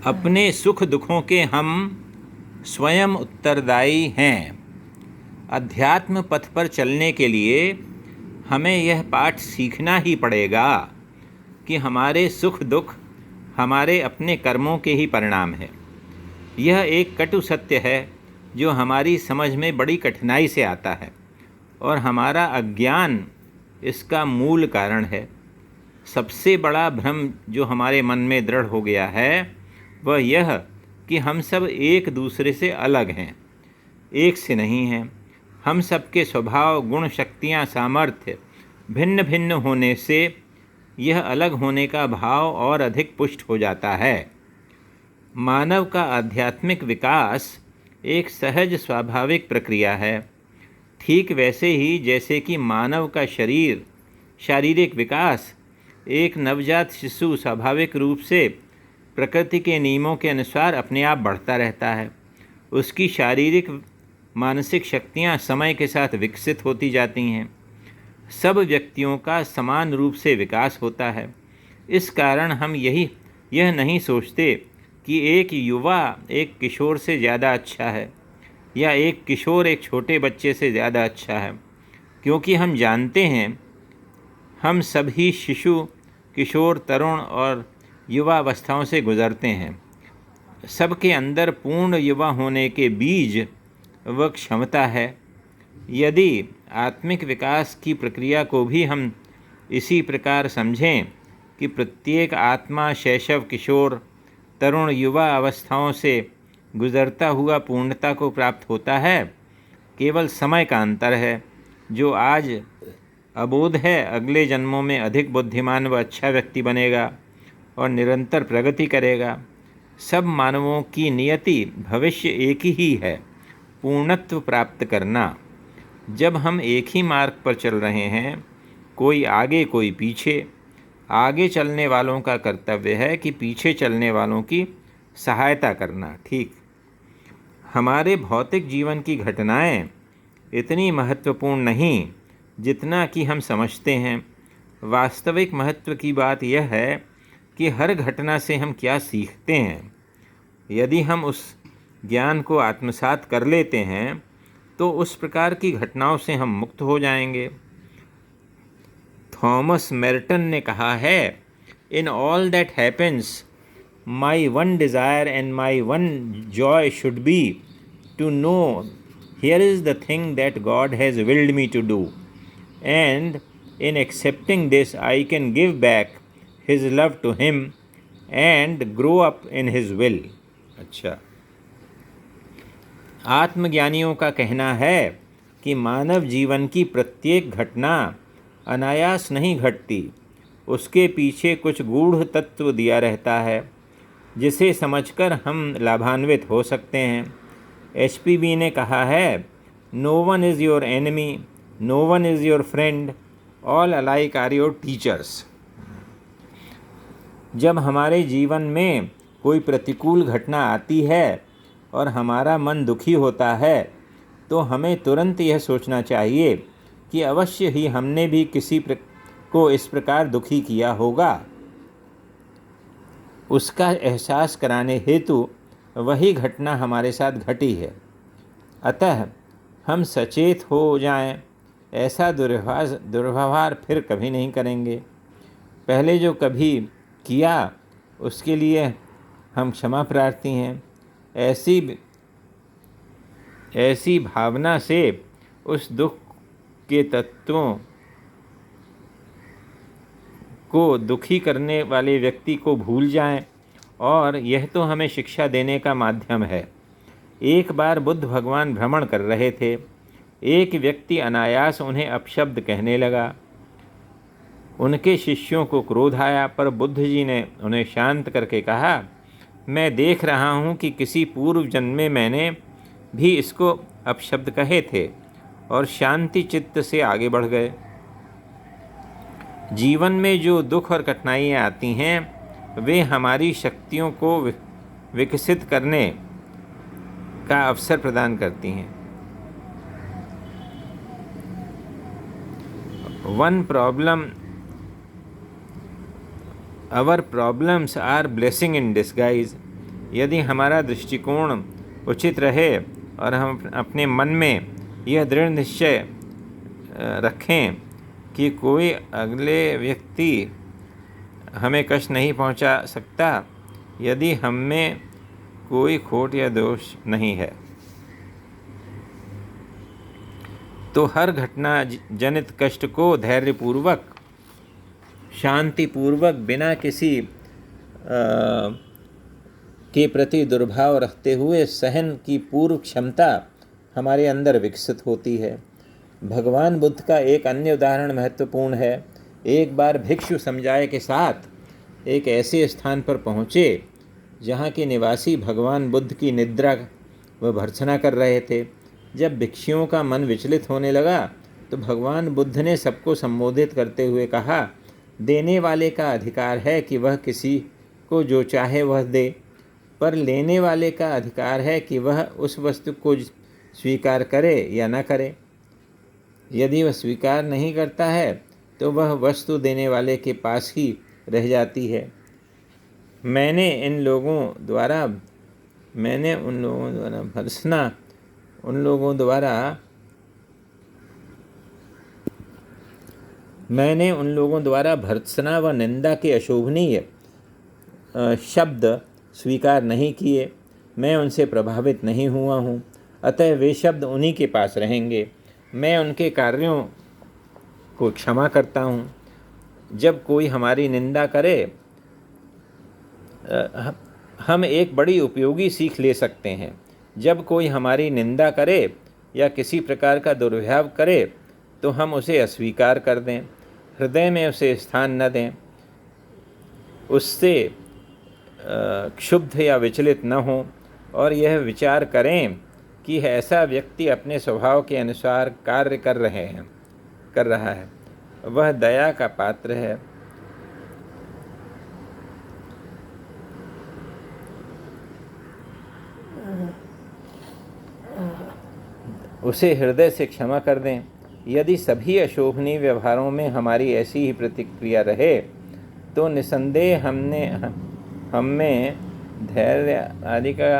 अपने सुख दुखों के हम स्वयं उत्तरदायी हैं। अध्यात्म पथ पर चलने के लिए हमें यह पाठ सीखना ही पड़ेगा कि हमारे सुख दुख हमारे अपने कर्मों के ही परिणाम है। यह एक कटु सत्य है जो हमारी समझ में बड़ी कठिनाई से आता है और हमारा अज्ञान इसका मूल कारण है। सबसे बड़ा भ्रम जो हमारे मन में दृढ़ हो गया है वह यह कि हम सब एक दूसरे से अलग हैं, एक से नहीं हैं। हम सबके स्वभाव, गुण, शक्तियाँ, सामर्थ्य भिन्न भिन्न होने से यह अलग होने का भाव और अधिक पुष्ट हो जाता है। मानव का आध्यात्मिक विकास एक सहज स्वाभाविक प्रक्रिया है, ठीक वैसे ही जैसे कि मानव का शारीरिक विकास एक नवजात शिशु स्वाभाविक रूप से प्रकृति के नियमों के अनुसार अपने आप बढ़ता रहता है। उसकी शारीरिक मानसिक शक्तियाँ समय के साथ विकसित होती जाती हैं। सब व्यक्तियों का समान रूप से विकास होता है। इस कारण हम यह नहीं सोचते कि एक युवा एक किशोर से ज़्यादा अच्छा है या एक किशोर एक छोटे बच्चे से ज़्यादा अच्छा है, क्योंकि हम जानते हैं हम सभी शिशु, किशोर, तरुण और युवा अवस्थाओं से गुजरते हैं। सबके अंदर पूर्ण युवा होने के बीज व क्षमता है। यदि आत्मिक विकास की प्रक्रिया को भी हम इसी प्रकार समझें कि प्रत्येक आत्मा शैशव, किशोर, तरुण, युवा अवस्थाओं से गुजरता हुआ पूर्णता को प्राप्त होता है, केवल समय का अंतर है। जो आज अबोध है अगले जन्मों में अधिक बुद्धिमान व अच्छा व्यक्ति बनेगा और निरंतर प्रगति करेगा। सब मानवों की नियति भविष्य एक ही है, पूर्णत्व प्राप्त करना। जब हम एक ही मार्ग पर चल रहे हैं, कोई आगे कोई पीछे, आगे चलने वालों का कर्तव्य है कि पीछे चलने वालों की सहायता करना। ठीक हमारे भौतिक जीवन की घटनाएं इतनी महत्वपूर्ण नहीं जितना कि हम समझते हैं। वास्तविक महत्व की बात यह है कि हर घटना से हम क्या सीखते हैं। यदि हम उस ज्ञान को आत्मसात कर लेते हैं तो उस प्रकार की घटनाओं से हम मुक्त हो जाएंगे। थॉमस मेर्टन ने कहा है, in all that happens my one desire and my one joy should be to know here is the thing that God has willed me to do, and in accepting this I can give back His love to him and grow up in his will। अच्छा, आत्मज्ञानियों का कहना है कि मानव जीवन की प्रत्येक घटना अनायास नहीं घटती। उसके पीछे कुछ गूढ़ तत्व दिया रहता है जिसे समझकर हम लाभान्वित हो सकते हैं। HPB ने कहा है, no one is your enemy, no one is your friend, all alike are your teachers. जब हमारे जीवन में कोई प्रतिकूल घटना आती है और हमारा मन दुखी होता है तो हमें तुरंत यह सोचना चाहिए कि अवश्य ही हमने भी किसी को इस प्रकार दुखी किया होगा। उसका एहसास कराने हेतु वही घटना हमारे साथ घटी है। अतः हम सचेत हो जाएं, ऐसा दुर्व्यवहार फिर कभी नहीं करेंगे। पहले जो कभी किया उसके लिए हम क्षमा प्रार्थी हैं। ऐसी भावना से उस दुख के तत्वों को दुखी करने वाले व्यक्ति को भूल जाएं, और यह तो हमें शिक्षा देने का माध्यम है। एक बार बुद्ध भगवान भ्रमण कर रहे थे। एक व्यक्ति अनायास उन्हें अपशब्द कहने लगा। उनके शिष्यों को क्रोध आया, पर बुद्ध जी ने उन्हें शांत करके कहा, मैं देख रहा हूँ कि किसी पूर्व जन्म में मैंने भी इसको अपशब्द कहे थे, और शांति चित्त से आगे बढ़ गए। जीवन में जो दुख और कठिनाइयाँ आती हैं वे हमारी शक्तियों को विकसित करने का अवसर प्रदान करती हैं। Our problems are blessing in disguise. यदि हमारा दृष्टिकोण उचित रहे और हम अपने मन में यह दृढ़ निश्चय रखें कि कोई अगले व्यक्ति हमें कष्ट नहीं पहुंचा सकता यदि हम में कोई खोट या दोष नहीं है, तो हर घटना जनित कष्ट को धैर्यपूर्वक, शांतिपूर्वक, बिना किसी के प्रति दुर्भाव रखते हुए सहन की पूर्व क्षमता हमारे अंदर विकसित होती है। भगवान बुद्ध का एक अन्य उदाहरण महत्वपूर्ण है। एक बार भिक्षु समझाए के साथ एक ऐसे स्थान पर पहुँचे जहाँ के निवासी भगवान बुद्ध की निद्रा व भर्त्सना कर रहे थे। जब भिक्षुओं का मन विचलित होने लगा तो भगवान बुद्ध ने सबको संबोधित करते हुए कहा, देने वाले का अधिकार है कि वह किसी को जो चाहे वह दे, पर लेने वाले का अधिकार है कि वह उस वस्तु को स्वीकार करे या न करे। यदि वह स्वीकार नहीं करता है तो वह वस्तु देने वाले के पास ही रह जाती है। मैंने उन लोगों द्वारा भर्त्सना व निंदा के अशोभनीय शब्द स्वीकार नहीं किए। मैं उनसे प्रभावित नहीं हुआ हूँ, अतः वे शब्द उन्हीं के पास रहेंगे। मैं उनके कार्यों को क्षमा करता हूँ। जब कोई हमारी निंदा करे, हम एक बड़ी उपयोगी सीख ले सकते हैं। जब कोई हमारी निंदा करे या किसी प्रकार का दुर्व्यवहार करे तो हम उसे अस्वीकार कर दें, हृदय में उसे स्थान न दें, उससे क्षुब्ध या विचलित न हों और यह विचार करें कि ऐसा व्यक्ति अपने स्वभाव के अनुसार कार्य कर रहा है, वह दया का पात्र है। उसे हृदय से क्षमा कर दें। यदि सभी अशोभनीय व्यवहारों में हमारी ऐसी ही प्रतिक्रिया रहे तो निसंदेह हम में धैर्य आदि का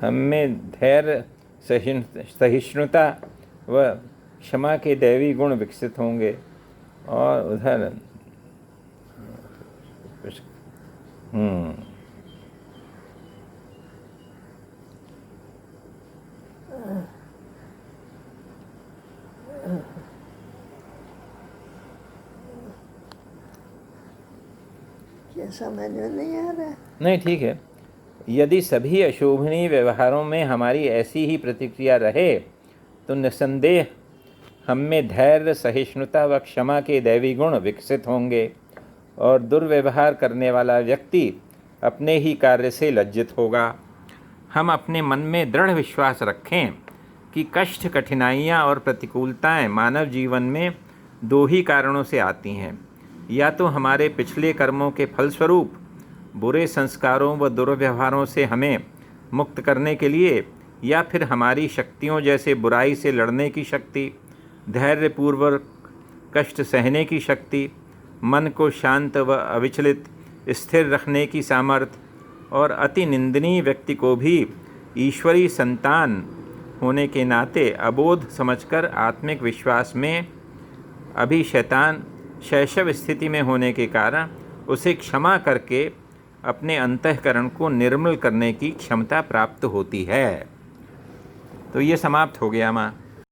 हम में धैर्य, सहिष्णुता व क्षमा के दैवी गुण विकसित होंगे और उधर समझ में नहीं आ रहा। नहीं, ठीक है। यदि सभी अशोभनीय व्यवहारों में हमारी ऐसी ही प्रतिक्रिया रहे तो निसंदेह हम में धैर्य, सहिष्णुता व क्षमा के दैवी गुण विकसित होंगे और दुर्व्यवहार करने वाला व्यक्ति अपने ही कार्य से लज्जित होगा। हम अपने मन में दृढ़ विश्वास रखें कि कष्ट, कठिनाइयाँ और प्रतिकूलताएं मानव जीवन में दो ही कारणों से आती हैं, या तो हमारे पिछले कर्मों के फलस्वरूप बुरे संस्कारों व दुर्व्यवहारों से हमें मुक्त करने के लिए, या फिर हमारी शक्तियों जैसे बुराई से लड़ने की शक्ति, धैर्यपूर्वक कष्ट सहने की शक्ति, मन को शांत व अविचलित स्थिर रखने की सामर्थ्य और अति निंदनीय व्यक्ति को भी ईश्वरीय संतान होने के नाते अबोध समझकर आत्मिक विश्वास में अभी शैतान शैशव स्थिति में होने के कारण उसे क्षमा करके अपने अंतःकरण को निर्मल करने की क्षमता प्राप्त होती है। तो ये समाप्त हो गया माँ।